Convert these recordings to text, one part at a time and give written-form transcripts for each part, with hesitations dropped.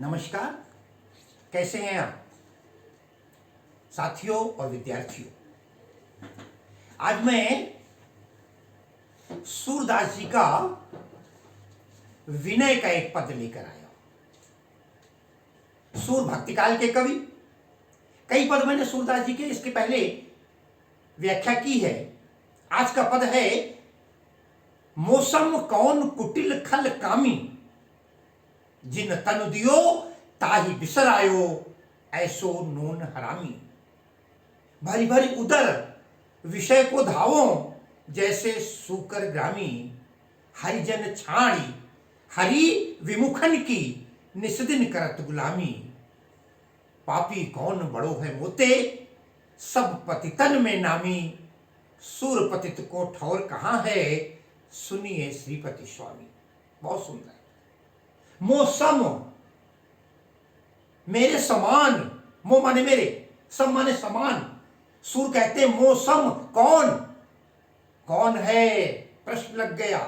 नमस्कार। कैसे हैं आप साथियों और विद्यार्थियों। आज मैं सूरदास जी का विनय का एक पद लेकर आया हूं। सूर भक्तिकाल के कवि, कई पद मैंने सूरदास जी के इसके पहले व्याख्या की है। आज का पद है, मौसम कौन कुटिल खल कामी, जिन तनु दियो ताहि बिसरायो, ऐसो नून हरामी। भरी भरी उदर विषय को धावो, जैसे सूकर ग्रामी, हरिजन छाणी हरि विमुखन की, निस्दिन करत गुलामी। पापी कौन बड़ो है मोते, सब पतितन में नामी, सूर पतित को ठौर कहाँ है, सुनिए श्रीपति स्वामी। बहुत सुंदर। मौसम मेरे समान, मो माने मेरे, सम माने समान। सूर कहते मौसम कौन, कौन है, प्रश्न लग गया।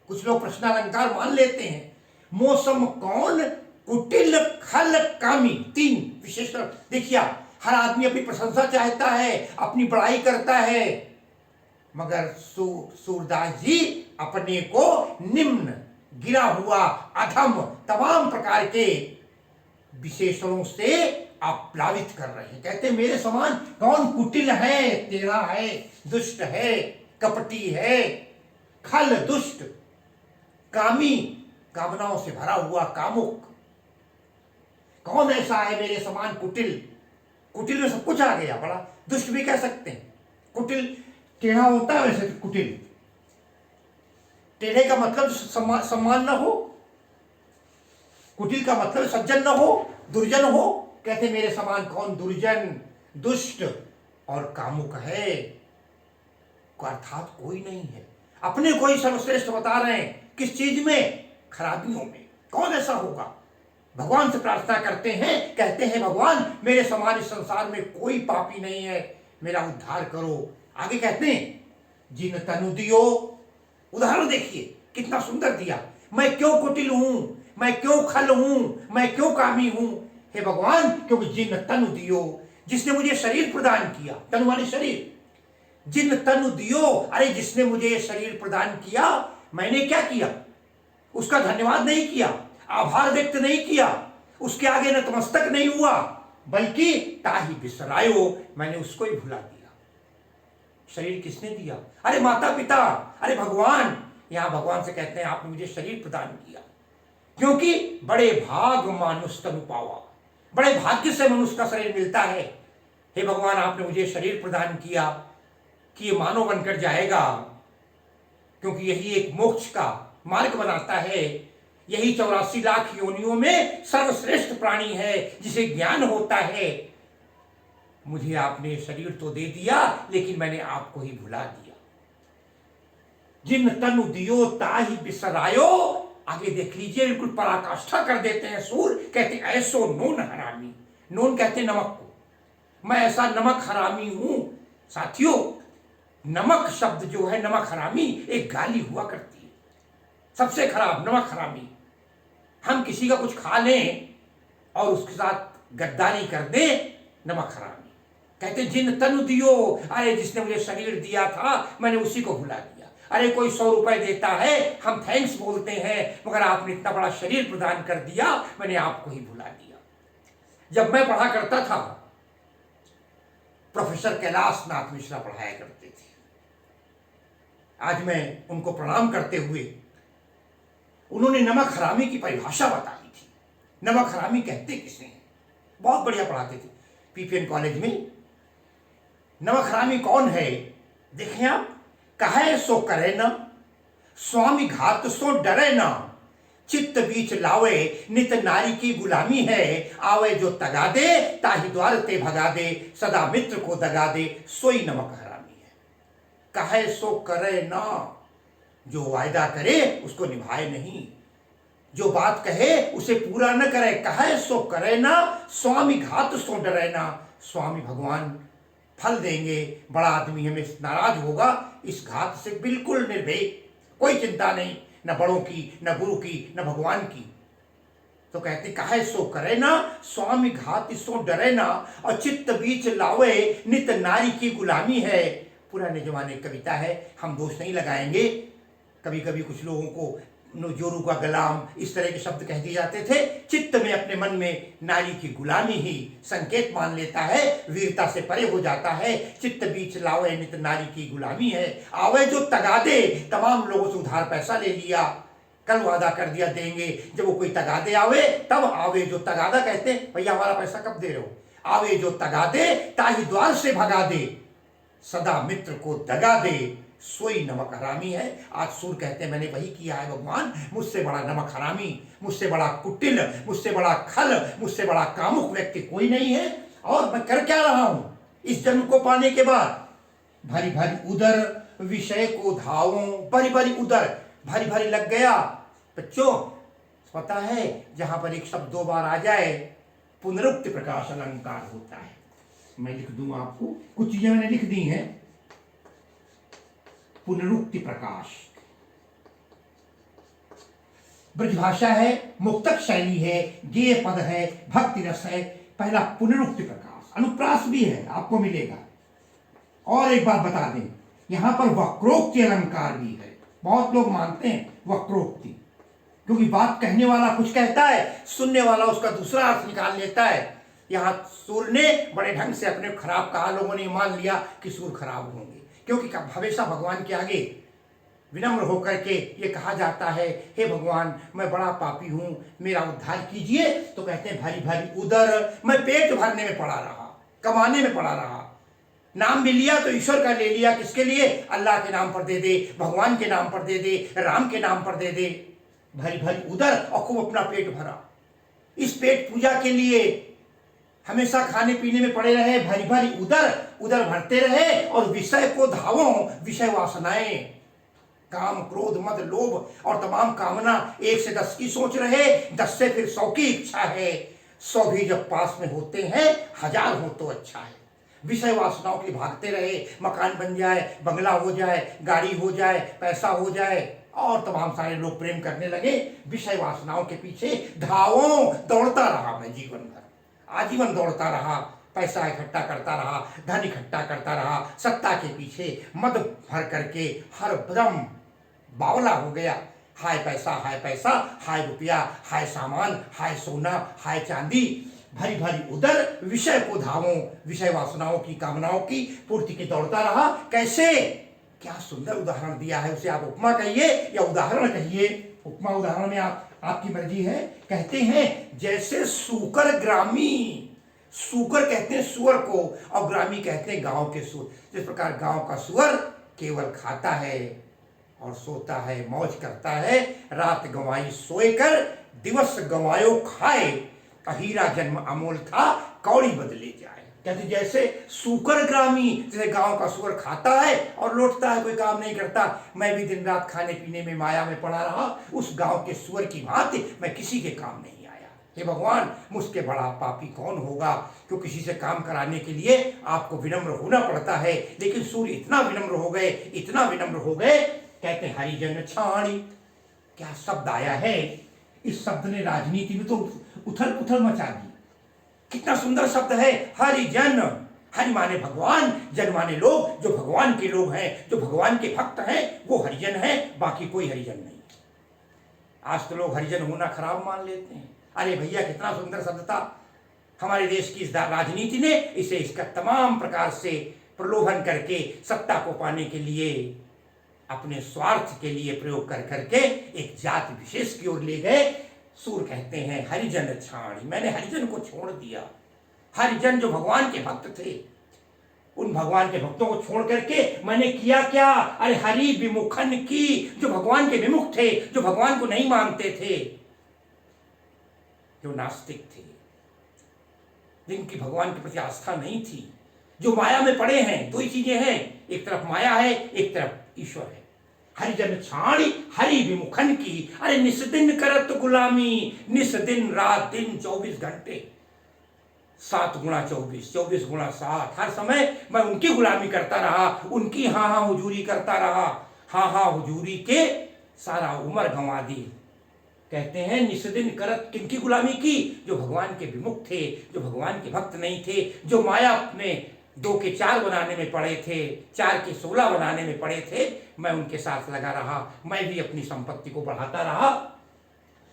कुछ लोग प्रश्नालंकार मान लेते हैं। मौसम कौन कुटिल खल कामी, तीन विशेषण देखिए। हर आदमी अपनी प्रशंसा चाहता है, अपनी बड़ाई करता है, मगर सूरदास जी अपने को निम्न, गिरा हुआ, अधम, तमाम प्रकार के विशेषणों से आप्लावित कर रहे हैं। कहते मेरे समान कौन कुटिल है, टेढ़ा है, दुष्ट है, कपटी है, खल दुष्ट, कामी कामनाओं से भरा हुआ कामुक। कौन ऐसा है मेरे समान कुटिल। कुटिल में सब कुछ आ गया, बड़ा दुष्ट भी कह सकते हैं। कुटिल टेढ़ा होता है, वैसे कुटिल। टेढ़े का मतलब सम्मान न हो, कुटिल का मतलब सज्जन न हो, दुर्जन हो। कहते मेरे समान कौन दुर्जन, दुष्ट और कामुक है, अर्थात कोई नहीं है। अपने को ही सर्वश्रेष्ठ बता रहे हैं। किस चीज में? खराबियों में। कौन ऐसा होगा? भगवान से प्रार्थना करते हैं, कहते हैं भगवान मेरे समान इस संसार में कोई पापी नहीं है, मेरा उद्धार करो। आगे कहते हैं जिन तनु दियो, उदाहरण देखिए कितना सुंदर दिया। मैं क्यों कुटिल हूं, मैं क्यों खल हूं, मैं क्यों कामी हूं, हे भगवान, क्योंकि जिन तनु दियो, जिसने मुझे शरीर प्रदान किया। तनु माने शरीर। जिन तनु दियो, अरे जिसने मुझे ये शरीर प्रदान किया, मैंने क्या किया? उसका धन्यवाद नहीं किया, आभार व्यक्त नहीं किया, उसके आगे नतमस्तक नहीं हुआ, बल्कि ताहि बिसरायो, मैंने उसको ही भुला दिया। शरीर किसने दिया? अरे माता पिता, अरे भगवान। यहां भगवान से कहते हैं आपने मुझे शरीर प्रदान किया, क्योंकि बड़े भाग मानुष तनु पावा, बड़े भाग्य से मनुष्य का शरीर मिलता है। हे भगवान आपने मुझे शरीर प्रदान किया कि ये मानव बनकर जाएगा, क्योंकि यही एक मोक्ष का मार्ग बनाता है। यही 84 लाख योनियों में सर्वश्रेष्ठ प्राणी है, जिसे ज्ञान होता है। मुझे आपने शरीर तो दे दिया, लेकिन मैंने आपको ही भुला दिया। जिन तनु दियो ताहि बिसरायो। आगे देख लीजिए, बिल्कुल पराकाष्ठा कर देते हैं सूर। कहते ऐसो नून हरामी। नून कहते नमक को। मैं ऐसा नमक हरामी हूं। साथियों, नमक शब्द जो है, नमक हरामी, एक गाली हुआ करती है। सबसे खराब नमक हरामी। हम किसी का कुछ खा लें और उसके साथ गद्दारी कर दें, नमक हरामी। कहते जिन तनु दियो, अरे जिसने मुझे शरीर दिया था, मैंने उसी को भुला दिया। अरे कोई 100 रुपए देता है, हम थैंक्स बोलते हैं, मगर आपने इतना बड़ा शरीर प्रदान कर दिया, मैंने आपको ही भुला दिया। जब मैं पढ़ा करता था, प्रोफेसर कैलाश नाथ मिश्रा पढ़ाया करते थे। आज मैं उनको प्रणाम करते हुए, उन्होंने नमक हरामी की परिभाषा बताई थी। नमक हरामी कहते किसे हैं? बहुत बढ़िया पढ़ाते थे पीपीएन कॉलेज में। नमक हरामी कौन है? देखें आप, कहे सो करे न, स्वामी घात सो डरे न, चित्त बीच लावे, नित नारी की गुलामी है, आवे जो तगा दे, ताहि द्वार ते भगा दे, सदा मित्र को दगा दे, सोई नमक हरामी है। कहे सो करे न, जो वायदा करे उसको निभाए नहीं, जो बात कहे उसे पूरा न करे। कहे सो करे ना, स्वामी घात सो डरे ना। स्वामी भगवान फल देंगे, बड़ा आदमी हमें नाराज होगा, इस घात से बिल्कुल निर्भय, कोई चिंता नहीं, न बड़ों की, न गुरु की, न भगवान की। तो कहते काहे सो करे ना, स्वामी घात सो डरे ना, और चित्त बीच लावे नित नारी की गुलामी है। पुराने जमाने की कविता है, हम दोष नहीं लगाएंगे। कभी कभी कुछ लोगों को जोरू का गुलाम इस तरह के शब्द कह दिए जाते थे। चित्त में अपने मन में नारी की गुलामी ही संकेत मान लेता है, वीरता से परे हो जाता है। चित्त बीच लावे नित नारी की गुलामी है, आवे जो तगादे, तमाम लोगों से उधार पैसा ले लिया, कल वादा कर दिया देंगे, जब वो कोई तगादे आवे तब आवे जो तगादा, कहते भैया हमारा पैसा कब दे रहे हो, आवे जो तगादे ताही द्वार से भगा दे, सदा मित्र को दगा दे, सोई नमक हरामी है। आज सूर कहते हैं मैंने वही किया है भगवान, मुझसे बड़ा नमक हरामी, मुझसे बड़ा कुटिल, मुझसे बड़ा खल, मुझसे बड़ा कामुक व्यक्ति कोई नहीं है। और मैं कर क्या रहा हूं इस जन्म को पाने के बाद, भारी भारी उदर विषय को धावों, भारी भारी उदर, भारी भारी लग गया। बच्चों पता है जहां पर एक शब्द दो बार आ जाए पुनरुक्ति प्रकाश अलंकार होता है। मैं लिख दूं आपको, कुछ चीजें मैंने लिख दी हैं। पुनरुक्ति प्रकाश ब्रजभाषा है, मुक्तक शैली है, गेय पद है, भक्ति रस है। पहला पुनरुक्ति प्रकाश, अनुप्रास भी है, आपको मिलेगा। और एक बात बता दें, यहां पर वक्रोक्ति अलंकार भी है। बहुत लोग मानते हैं वक्रोक्ति, क्योंकि बात कहने वाला कुछ कहता है, सुनने वाला उसका दूसरा अर्थ निकाल लेता है। यहां सूर ने बड़े ढंग से अपने खराब कहा, लोगों ने मान लिया कि सूर खराब होंगे, क्योंकि हमेशा भगवान के आगे विनम्र होकर के ये कहा जाता है, हे भगवान मैं बड़ा पापी हूं, मेरा उद्धार कीजिए। तो कहते हैं भारी भारी उदर, मैं पेट भरने में पड़ा रहा, कमाने में पड़ा रहा, नाम भी लिया तो ईश्वर का ले लिया, किसके लिए, अल्लाह के नाम पर दे दे, भगवान के नाम पर दे दे, राम के नाम पर दे दे। भारी भारी उदर, और खूब अपना पेट भरा। इस पेट पूजा के लिए हमेशा खाने पीने में पड़े रहे, भारी भारी उदर, उदर भरते रहे, और विषय को धावो, विषय वासनाएं, काम क्रोध मद लोभ और तमाम कामना, 1 से 10 की सोच रहे, 10 से फिर 100 की इच्छा है। 100 भी जब पास में होते हैं, 1000 हो तो अच्छा है। विषय वासनाओं के लिए भागते रहे, मकान बन जाए, बंगला हो जाए, गाड़ी हो जाए, पैसा हो जाए, और तमाम सारे लोग प्रेम करने लगे। विषय वासनाओं के पीछे धावों, दौड़ता रहा मैं जीवन भर, आजीवन दौड़ता रहा, पैसा इकट्ठा करता रहा, धन इकट्ठा करता रहा, सत्ता के पीछे मद भर करके हर दम बावला हो गया। हाय पैसा, हाय रुपया, हाय सामान, हाय सोना, हाय चांदी। भारी भारी उदर, विषय को धावों, विषय वासनाओं की कामनाओं की पूर्ति के दौड़ता रहा। कैसे, क्या सुंदर उदाहरण दिया है, उसे आप उपमा कहिए या उदाहरण कहिए। उपमा उदाहरण में आपकी मर्जी है। कहते हैं जैसे सूकर ग्रामी, सूकर कहते हैं सुअर को, और ग्रामी कहते हैं गांव के सुअर। जिस प्रकार गांव का सुअर केवल खाता है और सोता है, मौज करता है, रात गंवाई सोए कर, दिवस गंवायो खाए, हीरा जन्म अमोल था, कौड़ी बदले जाए। कहते जैसे सूकर ग्रामी, जैसे गांव का सुअर खाता है और लौटता है, कोई काम नहीं करता, मैं भी दिन रात खाने पीने में माया में पड़ा रहा, उस गांव के सुअर की भांति मैं किसी के काम नहीं आया। हे भगवान, मुझके बड़ा पापी कौन होगा, क्यों किसी से काम कराने के लिए आपको विनम्र होना पड़ता है। लेकिन सूर्य इतना विनम्र हो गए, इतना विनम्र हो गए। कहते हैं हरिजन छाणी, क्या शब्द आया है, इस शब्द ने राजनीति में तो उथल पुथल मचा दी। कितना सुंदर शब्द है हरिजन। हरि माने भगवान, जन माने लोग, जो भगवान के लोग हैं, जो भगवान के भक्त हैं, वो हरिजन हैं, बाकी कोई हरिजन नहीं। आज तो लोग हरिजन होना खराब मान लेते हैं। अरे भैया कितना सुंदर शब्द था। हमारे देश की इस राजनीति ने इसे इसका तमाम प्रकार से प्रलोभन करके सत्ता को पाने के लिए, अपने स्वार्थ के लिए प्रयोग कर करके एक जाति विशेष की ओर ले गए। सूर कहते हैं हरिजन छाड़ी, मैंने हरिजन को छोड़ दिया। हरिजन जो भगवान के भक्त थे, उन भगवान के भक्तों को छोड़ करके मैंने किया क्या, अरे हरि विमुखन की, जो भगवान के विमुख थे, जो भगवान को नहीं मानते थे, जो नास्तिक थे, जिनकी भगवान के प्रति आस्था नहीं थी, जो माया में पड़े हैं। दो ही चीजें हैं, एक तरफ माया है, एक तरफ ईश्वर है। हरिजन छाड़ी हरि विमुखन की, अरे निस्दिन करत गुलामी, निस्दिन रात दिन 24 घंटे, 7 गुणा 24, 24 गुणा 7, हर समय मैं उनकी गुलामी करता रहा, उनकी हाँ हाँ हुजूरी करता रहा। हाँ हाँ हुजूरी के सारा उम्र गंवा दी। कहते हैं निस्दिन करत किनकी गुलामी की, जो भगवान के विमुख थे, जो भगवान के भक्त नहीं थे, जो माया में 2 के 4 बनाने में पड़े थे, 4 के 16 बनाने में पड़े थे, मैं उनके साथ लगा रहा, मैं भी अपनी संपत्ति को बढ़ाता रहा।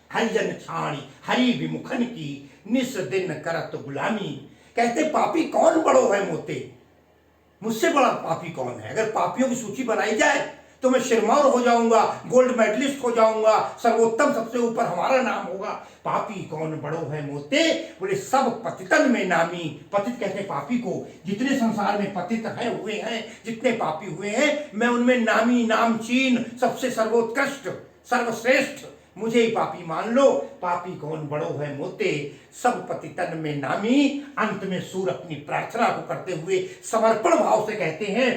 हरिजन छाणी हरि विमुखन की निस दिन करत गुलामी। कहते पापी कौन बड़ो है मोते, मुझसे बड़ा पापी कौन है। अगर पापियों की सूची बनाई जाए तो मैं सिरमौर हो जाऊंगा, गोल्ड मेडलिस्ट हो जाऊंगा, सर्वोत्तम सबसे ऊपर हमारा नाम होगा। पापी कौन बड़ो है मोते, बोले सब पतितन में नामी। पतित कहते पापी को, जितने संसार में पतित हैं हुए हैं, जितने पापी हुए हैं, मैं उनमें नामी, नामचीन, सबसे सर्वोत्कृष्ट, सर्वश्रेष्ठ, मुझे ही पापी मान लो। पापी कौन बड़ो है मोते, सब पतितन में नामी। अंत में सूर अपनी प्रार्थना को करते हुए समर्पण भाव से कहते हैं,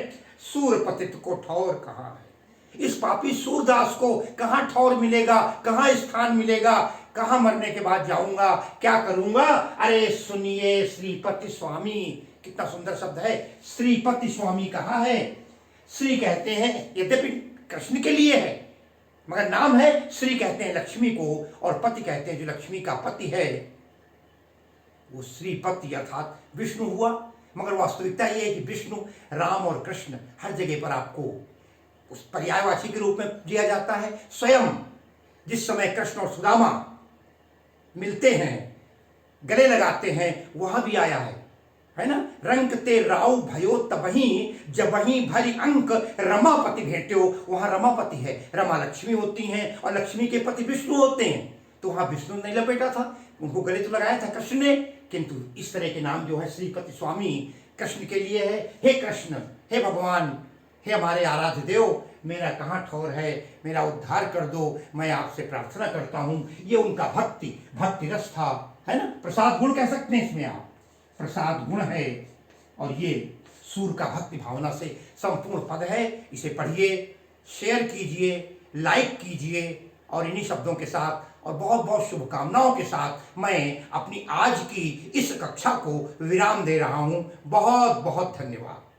सूर पतित को ठौर कहाँ है। इस पापी सूरदास को कहाँ ठौर मिलेगा, कहाँ स्थान मिलेगा, कहाँ मरने के बाद जाऊंगा, क्या करूंगा। अरे सुनिए श्रीपति स्वामी, कितना सुंदर शब्द है, श्रीपति स्वामी कहाँ है। श्री कहते हैं, यद्यपि कृष्ण के लिए है, मगर नाम है श्री कहते हैं लक्ष्मी को, और पति कहते हैं जो लक्ष्मी का पति है, वो श्रीपति अर्थात विष्णु हुआ। मगर वास्तविकता ये है कि विष्णु, राम और कृष्ण हर जगह पर आपको उस पर्यायवाची के रूप में दिया जाता है। स्वयं जिस समय कृष्ण और सुदामा मिलते हैं, गले लगाते हैं, वहां भी आया है ना। रंग ते राव भयो तबही जबही भरी अंक रमापति भेट्यो। वहां रमापति है, रमा लक्ष्मी होती हैं और लक्ष्मी के पति विष्णु होते हैं। तो वहां विष्णु नहीं लपेटा था, उनको गले तो लगाया था कृष्ण ने, किंतु इस तरह के नाम जो है श्रीपति स्वामी कृष्ण के लिए है। हे कृष्ण, हे भगवान, हे हमारे आराध्य देव, मेरा कहाँ ठौर है, मेरा उद्धार कर दो, मैं आपसे प्रार्थना करता हूँ। ये उनका भक्ति रस था, है ना। प्रसाद गुण कह सकते हैं इसमें आप, प्रसाद गुण है। और ये सूर का भक्ति भावना से संपूर्ण पद है। इसे पढ़िए, शेयर कीजिए, लाइक कीजिए, और इन्हीं शब्दों के साथ और बहुत बहुत शुभकामनाओं के साथ मैं अपनी आज की इस कक्षा को विराम दे रहा हूँ। बहुत बहुत धन्यवाद।